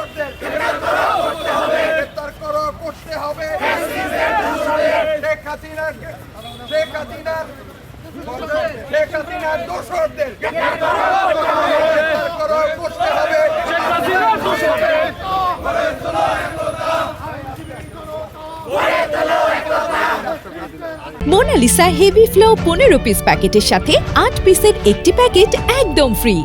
দোষরদের গ্রেফতার করো, করতে হবে। শেখ হাসিনার দোষরদের গ্রেফতার করো, করতে হবে। মোনালিসা হেভি ফ্লো 15 পিস প্যাকেটের সাথে 8 পিসের একটি প্যাকেট একদম ফ্রি।